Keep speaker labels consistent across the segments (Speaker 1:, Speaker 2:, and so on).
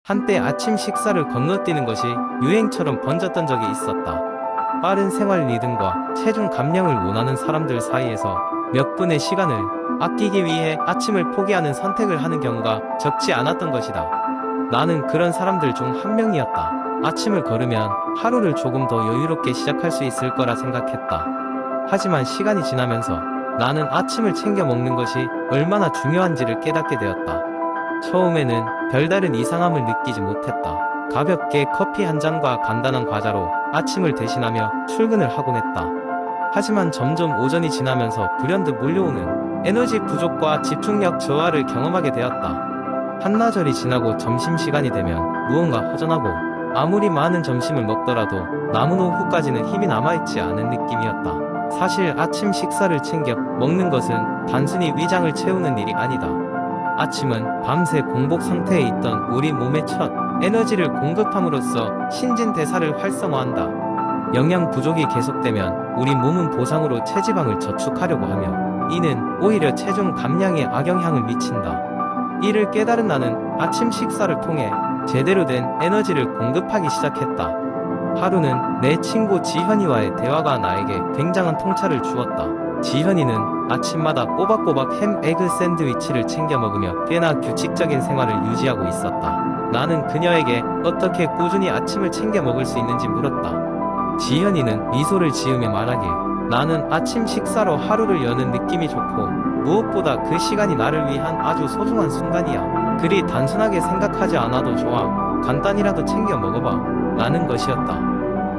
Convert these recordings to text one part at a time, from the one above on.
Speaker 1: 한때 아침 식사를 건너뛰는 것이 유행처럼 번졌던 적이 있었다. 빠른 생활 리듬과 체중 감량을 원하는 사람들 사이에서 몇 분의 시간을 아끼기 위해 아침을 포기하는 선택을 하는 경우가 적지 않았던 것이다. 나는 그런 사람들 중 한 명이었다. 아침을 걸으면 하루를 조금 더 여유롭게 시작할 수 있을 거라 생각했다. 하지만 시간이 지나면서 나는 아침을 챙겨 먹는 것이 얼마나 중요한지를 깨닫게 되었다. 처음에는 별다른 이상함을 느끼지 못했다. 가볍게 커피 한 잔과 간단한 과자로 아침을 대신하며 출근을 하곤 했다. 하지만 점점 오전이 지나면서 불현듯 몰려오는 에너지 부족과 집중력 저하를 경험하게 되었다. 한나절이 지나고 점심시간이 되면 무언가 허전하고 아무리 많은 점심을 먹더라도 남은 오후까지는 힘이 남아있지 않은 느낌이었다. 사실 아침 식사를 챙겨 먹는 것은 단순히 위장을 채우는 일이 아니다. 아침은 밤새 공복 상태에 있던 우리 몸의 첫 에너지를 공급함으로써 신진대사를 활성화한다. 영양 부족이 계속되면 우리 몸은 보상으로 체지방을 저축하려고 하며 이는 오히려 체중 감량에 악영향을 미친다. 이를 깨달은 나는 아침 식사를 통해 제대로 된 에너지를 공급하기 시작했다. 하루는 내 친구 지현이와의 대화가 나에게 굉장한 통찰을 주었다. 지현이는 아침마다 꼬박꼬박 햄 에그 샌드위치를 챙겨 먹으며 꽤나 규칙적인 생활을 유지하고 있었다. 나는 그녀에게 어떻게 꾸준히 아침을 챙겨 먹을 수 있는지 물었다. 지현이는 미소를 지으며 말하길, 나는 아침 식사로 하루를 여는 느낌이 좋고 무엇보다 그 시간이 나를 위한 아주 소중한 순간이야. 그리 단순하게 생각하지 않아도 좋아. 간단히라도 챙겨 먹어봐. 라는 것이었다.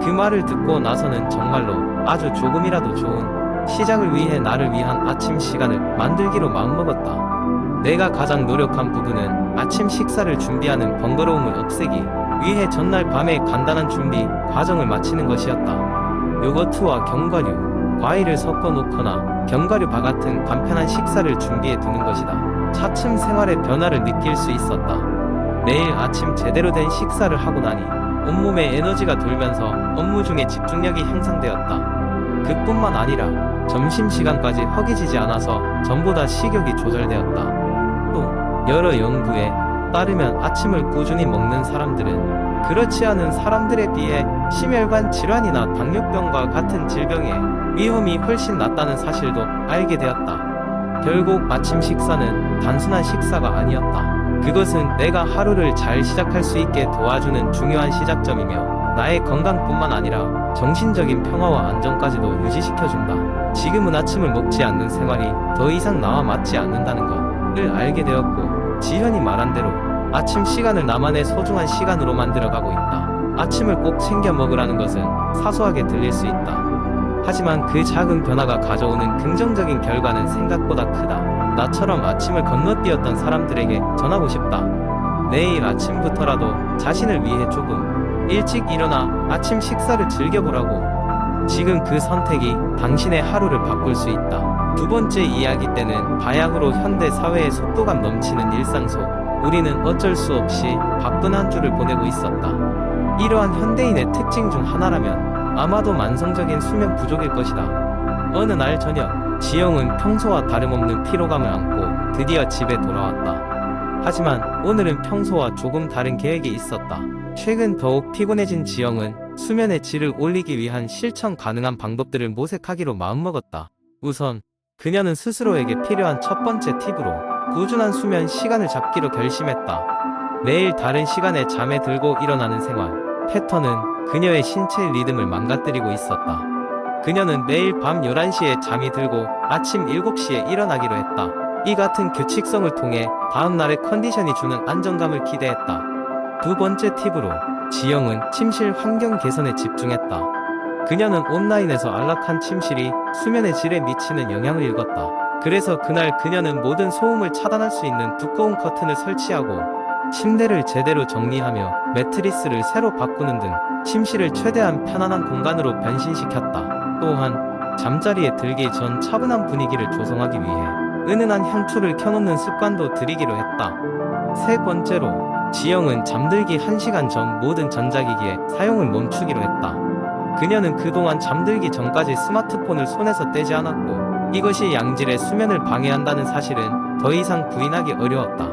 Speaker 1: 그 말을 듣고 나서는 정말로 아주 조금이라도 좋은 시작을 위해 나를 위한 아침 시간을 만들기로 마음먹었다. 내가 가장 노력한 부분은 아침 식사를 준비하는 번거로움을 없애기 위해 전날 밤에 간단한 준비 과정을 마치는 것이었다. 요거트와 견과류, 과일을 섞어 놓거나 견과류바 같은 간편한 식사를 준비해 두는 것이다. 차츰 생활의 변화를 느낄 수 있었다. 매일 아침 제대로 된 식사를 하고 나니 온몸에 에너지가 돌면서 업무 중에 집중력이 향상되었다. 그뿐만 아니라 점심시간까지 허기지지 않아서 전보다 식욕이 조절되었다. 또 여러 연구에 따르면 아침을 꾸준히 먹는 사람들은 그렇지 않은 사람들에 비해 심혈관 질환이나 당뇨병과 같은 질병의 위험이 훨씬 낮다는 사실도 알게 되었다. 결국 아침 식사는 단순한 식사가 아니었다. 그것은 내가 하루를 잘 시작할 수 있게 도와주는 중요한 시작점이며 나의 건강뿐만 아니라 정신적인 평화와 안정까지도 유지시켜준다. 지금은 아침을 먹지 않는 생활이 더 이상 나와 맞지 않는다는 것을 알게 되었고, 지현이 말한 대로 아침 시간을 나만의 소중한 시간으로 만들어가고 있다. 아침을 꼭 챙겨 먹으라는 것은 사소하게 들릴 수 있다. 하지만 그 작은 변화가 가져오는 긍정적인 결과는 생각보다 크다. 나처럼 아침을 건너뛰었던 사람들에게 전하고 싶다. 내일 아침부터라도 자신을 위해 조금 일찍 일어나 아침 식사를 즐겨보라고. 지금 그 선택이 당신의 하루를 바꿀 수 있다. 두 번째 이야기 때는 바야흐로 현대 사회의 속도감 넘치는 일상 속 우리는 어쩔 수 없이 바쁜 한 주를 보내고 있었다. 이러한 현대인의 특징 중 하나라면 아마도 만성적인 수면 부족일 것이다. 어느 날 저녁, 지영은 평소와 다름없는 피로감을 안고 드디어 집에 돌아왔다. 하지만 오늘은 평소와 조금 다른 계획이 있었다. 최근 더욱 피곤해진 지영은 수면의 질을 올리기 위한 실천 가능한 방법들을 모색하기로 마음먹었다. 우선 그녀는 스스로에게 필요한 첫 번째 팁으로 꾸준한 수면 시간을 잡기로 결심했다. 매일 다른 시간에 잠에 들고 일어나는 생활 패턴은 그녀의 신체 리듬을 망가뜨리고 있었다. 그녀는 매일 밤 11시에 잠이 들고 아침 7시에 일어나기로 했다. 이 같은 규칙성을 통해 다음날의 컨디션이 주는 안정감을 기대했다. 두 번째 팁으로 지영은 침실 환경 개선에 집중했다. 그녀는 온라인에서 안락한 침실이 수면의 질에 미치는 영향을 읽었다. 그래서 그날 그녀는 모든 소음을 차단할 수 있는 두꺼운 커튼을 설치하고 침대를 제대로 정리하며 매트리스를 새로 바꾸는 등 침실을 최대한 편안한 공간으로 변신시켰다. 또한 잠자리에 들기 전 차분한 분위기를 조성하기 위해 은은한 향초를 켜놓는 습관도 들이기로 했다. 세 번째로 지영은 잠들기 1시간 전 모든 전자기기의 사용을 멈추기로 했다. 그녀는 그동안 잠들기 전까지 스마트폰을 손에서 떼지 않았고 이것이 양질의 수면을 방해한다는 사실은 더 이상 부인하기 어려웠다.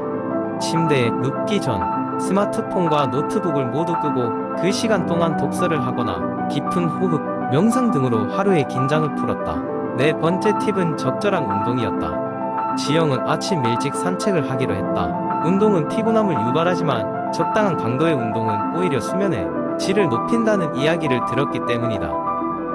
Speaker 1: 침대에 눕기 전 스마트폰과 노트북을 모두 끄고 그 시간 동안 독서를 하거나 깊은 호흡, 명상 등으로 하루의 긴장을 풀었다. 네 번째 팁은 적절한 운동이었다. 지영은 아침 일찍 산책을 하기로 했다. 운동은 피곤함을 유발하지만 적당한 강도의 운동은 오히려 수면의 질을 높인다는 이야기를 들었기 때문이다.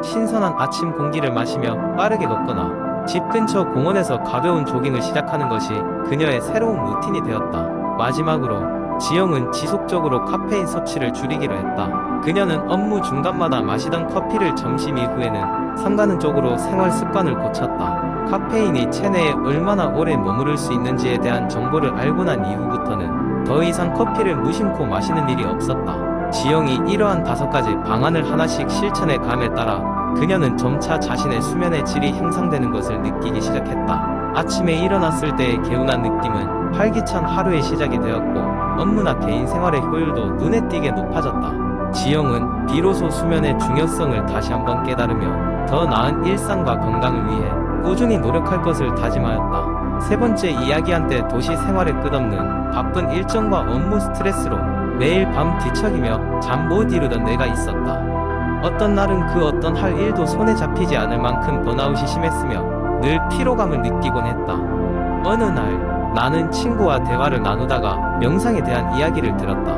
Speaker 1: 신선한 아침 공기를 마시며 빠르게 걷거나 집 근처 공원에서 가벼운 조깅을 시작하는 것이 그녀의 새로운 루틴이 되었다. 마지막으로 지영은 지속적으로 카페인 섭취를 줄이기로 했다. 그녀는 업무 중간마다 마시던 커피를 점심 이후에는 삼가는 쪽으로 생활 습관을 고쳤다. 카페인이 체내에 얼마나 오래 머무를 수 있는지에 대한 정보를 알고 난 이후부터는 더 이상 커피를 무심코 마시는 일이 없었다. 지영이 이러한 5가지 방안을 하나씩 실천해 감에 따라 그녀는 점차 자신의 수면의 질이 향상되는 것을 느끼기 시작했다. 아침에 일어났을 때의 개운한 느낌은 활기찬 하루의 시작이 되었고 업무나 개인 생활의 효율도 눈에 띄게 높아졌다. 지영은 비로소 수면의 중요성을 다시 한번 깨달으며 더 나은 일상과 건강을 위해 꾸준히 노력할 것을 다짐하였다. 세 번째, 이야기한 때 도시 생활의 끝없는 바쁜 일정과 업무 스트레스로 매일 밤 뒤척이며 잠 못 이루던 내가 있었다. 어떤 날은 그 어떤 할 일도 손에 잡히지 않을 만큼 번아웃이 심했으며 늘 피로감을 느끼곤 했다. 어느 날 나는 친구와 대화를 나누다가 명상에 대한 이야기를 들었다.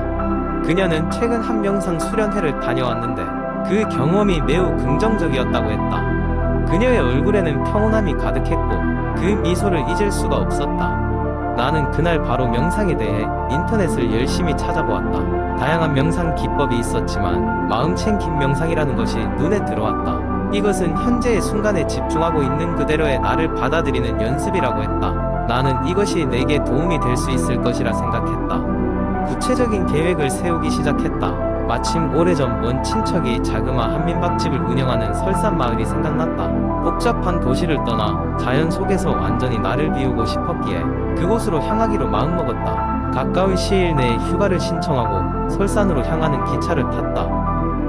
Speaker 1: 그녀는 최근 한 명상 수련회를 다녀왔는데 그 경험이 매우 긍정적이었다고 했다. 그녀의 얼굴에는 평온함이 가득했고 그 미소를 잊을 수가 없었다. 나는 그날 바로 명상에 대해 인터넷을 열심히 찾아보았다. 다양한 명상 기법이 있었지만 마음챙김 명상이라는 것이 눈에 들어왔다. 이것은 현재의 순간에 집중하고 있는 그대로의 나를 받아들이는 연습이라고 했다. 나는 이것이 내게 도움이 될 수 있을 것이라 생각했다. 구체적인 계획을 세우기 시작했다. 마침 오래전 먼 친척이 자그마 한민박집을 운영하는 설산마을이 생각났다. 복잡한 도시를 떠나 자연 속에서 완전히 나를 비우고 싶었기에 그곳으로 향하기로 마음먹었다. 가까운 시일 내에 휴가를 신청하고 설산으로 향하는 기차를 탔다.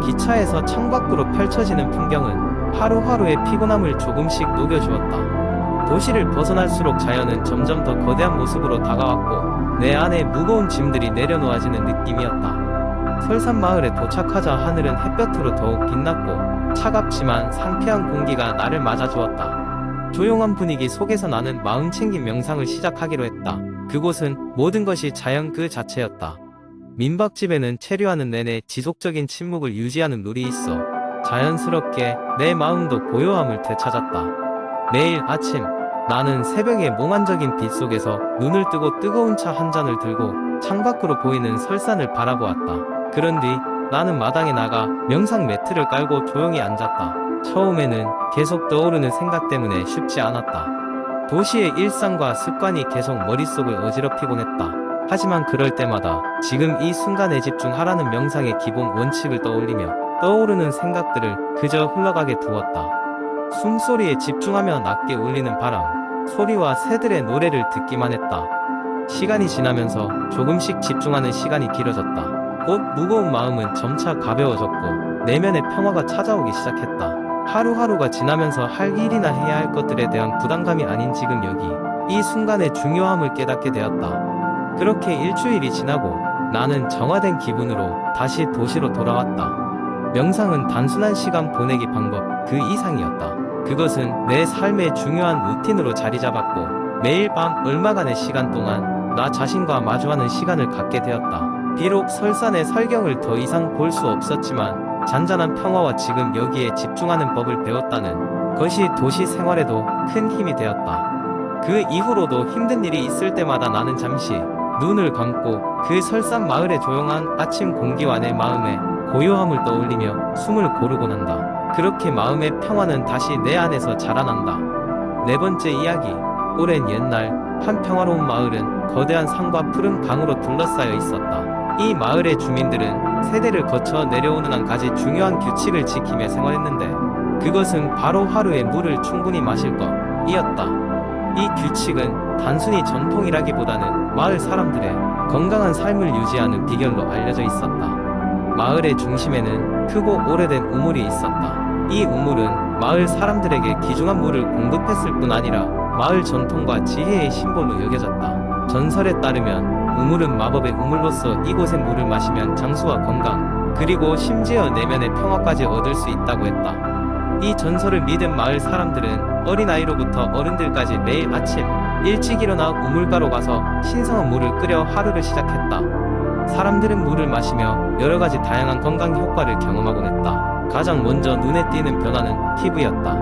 Speaker 1: 기차에서 창밖으로 펼쳐지는 풍경은 하루하루의 피곤함을 조금씩 녹여주었다. 도시를 벗어날수록 자연은 점점 더 거대한 모습으로 다가왔고 내 안에 무거운 짐들이 내려놓아지는 느낌이었다. 설산마을에 도착하자 하늘은 햇볕으로 더욱 빛났고 차갑지만 상쾌한 공기가 나를 맞아주었다. 조용한 분위기 속에서 나는 마음챙김 명상을 시작하기로 했다. 그곳은 모든 것이 자연 그 자체였다. 민박집에는 체류하는 내내 지속적인 침묵을 유지하는 룰이 있어 자연스럽게 내 마음도 고요함을 되찾았다. 매일 아침 나는 새벽의 몽환적인 빛 속에서 눈을 뜨고 뜨거운 차 한 잔을 들고 창밖으로 보이는 설산을 바라보았다. 그런 뒤 나는 마당에 나가 명상 매트를 깔고 조용히 앉았다. 처음에는 계속 떠오르는 생각 때문에 쉽지 않았다. 도시의 일상과 습관이 계속 머릿속을 어지럽히곤 했다. 하지만 그럴 때마다 지금 이 순간에 집중하라는 명상의 기본 원칙을 떠올리며 떠오르는 생각들을 그저 흘러가게 두었다. 숨소리에 집중하며 낮게 울리는 바람, 소리와 새들의 노래를 듣기만 했다. 시간이 지나면서 조금씩 집중하는 시간이 길어졌다. 곧 무거운 마음은 점차 가벼워졌고 내면의 평화가 찾아오기 시작했다. 하루하루가 지나면서 할 일이나 해야 할 것들에 대한 부담감이 아닌 지금 여기 이 순간의 중요함을 깨닫게 되었다. 그렇게 일주일이 지나고 나는 정화된 기분으로 다시 도시로 돌아왔다. 명상은 단순한 시간 보내기 방법 그 이상이었다. 그것은 내 삶의 중요한 루틴으로 자리 잡았고 매일 밤 얼마간의 시간 동안 나 자신과 마주하는 시간을 갖게 되었다. 비록 설산의 설경을 더 이상 볼 수 없었지만 잔잔한 평화와 지금 여기에 집중하는 법을 배웠다는 것이 도시 생활에도 큰 힘이 되었다. 그 이후로도 힘든 일이 있을 때마다 나는 잠시 눈을 감고 그 설산 마을의 조용한 아침 공기와 내 마음의 고요함을 떠올리며 숨을 고르곤 한다. 그렇게 마음의 평화는 다시 내 안에서 자라난다. 네 번째 이야기. 오랜 옛날 한 평화로운 마을은 거대한 산과 푸른 강으로 둘러싸여 있었다. 이 마을의 주민들은 세대를 거쳐 내려오는 한 가지 중요한 규칙을 지키며 생활했는데 그것은 바로 하루에 물을 충분히 마실 것이었다. 이 규칙은 단순히 전통이라기보다는 마을 사람들의 건강한 삶을 유지하는 비결로 알려져 있었다. 마을의 중심에는 크고 오래된 우물이 있었다. 이 우물은 마을 사람들에게 귀중한 물을 공급했을 뿐 아니라 마을 전통과 지혜의 심볼로 여겨졌다. 전설에 따르면 우물은 마법의 우물로서 이곳의 물을 마시면 장수와 건강, 그리고 심지어 내면의 평화까지 얻을 수 있다고 했다. 이 전설을 믿은 마을 사람들은 어린아이로부터 어른들까지 매일 아침 일찍 일어나 우물가로 가서 신성한 물을 끓여 하루를 시작했다. 사람들은 물을 마시며 여러가지 다양한 건강 효과를 경험하곤 했다. 가장 먼저 눈에 띄는 변화는 피부였다.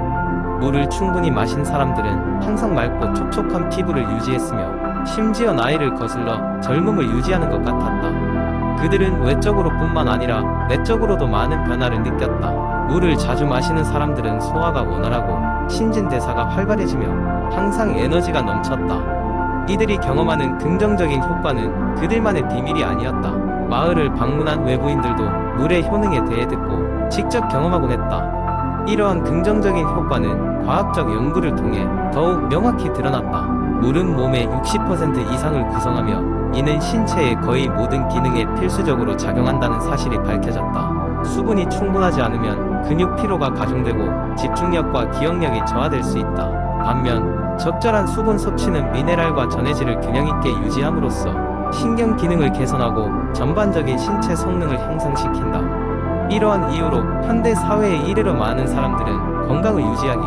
Speaker 1: 물을 충분히 마신 사람들은 항상 맑고 촉촉한 피부를 유지했으며 심지어 나이를 거슬러 젊음을 유지하는 것 같았다. 그들은 외적으로 뿐만 아니라 내적으로도 많은 변화를 느꼈다. 물을 자주 마시는 사람들은 소화가 원활하고 신진대사가 활발해지며 항상 에너지가 넘쳤다. 이들이 경험하는 긍정적인 효과는 그들만의 비밀이 아니었다. 마을을 방문한 외부인들도 물의 효능에 대해 듣고 직접 경험하곤 했다. 이러한 긍정적인 효과는 과학적 연구를 통해 더욱 명확히 드러났다. 물은 몸의 60% 이상을 구성하며 이는 신체의 거의 모든 기능에 필수적으로 작용한다는 사실이 밝혀졌다. 수분이 충분하지 않으면 근육 피로가 가중되고 집중력과 기억력이 저하될 수 있다. 반면 적절한 수분 섭취는 미네랄과 전해질을 균형 있게 유지함으로써 신경 기능을 개선하고 전반적인 신체 성능을 향상시킨다. 이러한 이유로 현대 사회에 이르러 많은 사람들은 건강을 유지하기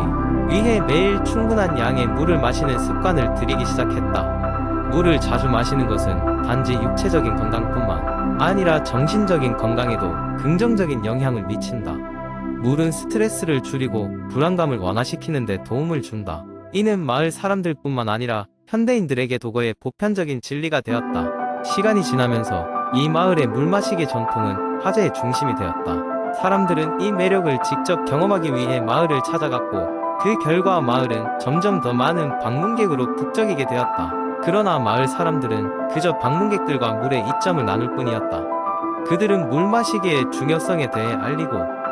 Speaker 1: 위해 매일 충분한 양의 물을 마시는 습관을 들이기 시작했다. 물을 자주 마시는 것은 단지 육체적인 건강뿐만 아니라 정신적인 건강에도 긍정적인 영향을 미친다. 물은 스트레스를 줄이고 불안감을 완화시키는 데 도움을 준다. 이는 마을 사람들뿐만 아니라 현대인들에게 도거의 보편적인 진리가 되었다. 시간이 지나면서 이 마을의 물 마시기 전통은 화제의 중심이 되었다. 사람들은 이 매력을 직접 경험하기 위해 마을을 찾아갔고 그 결과 마을은 점점 더 많은 방문객으로 북적이게 되었다. 그러나 마을 사람들은 그저 방문객들과 물의 이점을 나눌 뿐이었다. 그들은 물 마시기의 중요성에 대해 알리고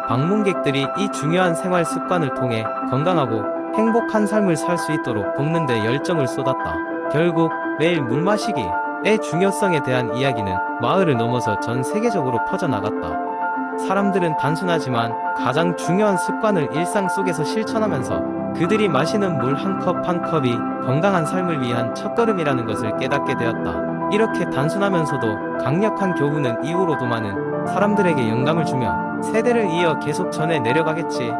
Speaker 1: 방문객들이 이 중요한 생활 습관을 통해 건강하고 행복한 삶을 살 수 있도록 돕는 데 열정을 쏟았다. 결국 매일 물 마시기의 중요성에 대한 이야기는 마을을 넘어서 전 세계적으로 퍼져나갔다. 사람들은 단순하지만 가장 중요한 습관을 일상 속에서 실천하면서 그들이 마시는 물 한 컵 한 컵이 건강한 삶을 위한 첫걸음이라는 것을 깨닫게 되었다. 이렇게 단순하면서도 강력한 교훈은 이후로도 많은 사람들에게 영감을 주며 세대를 이어 계속 전해 내려가겠지.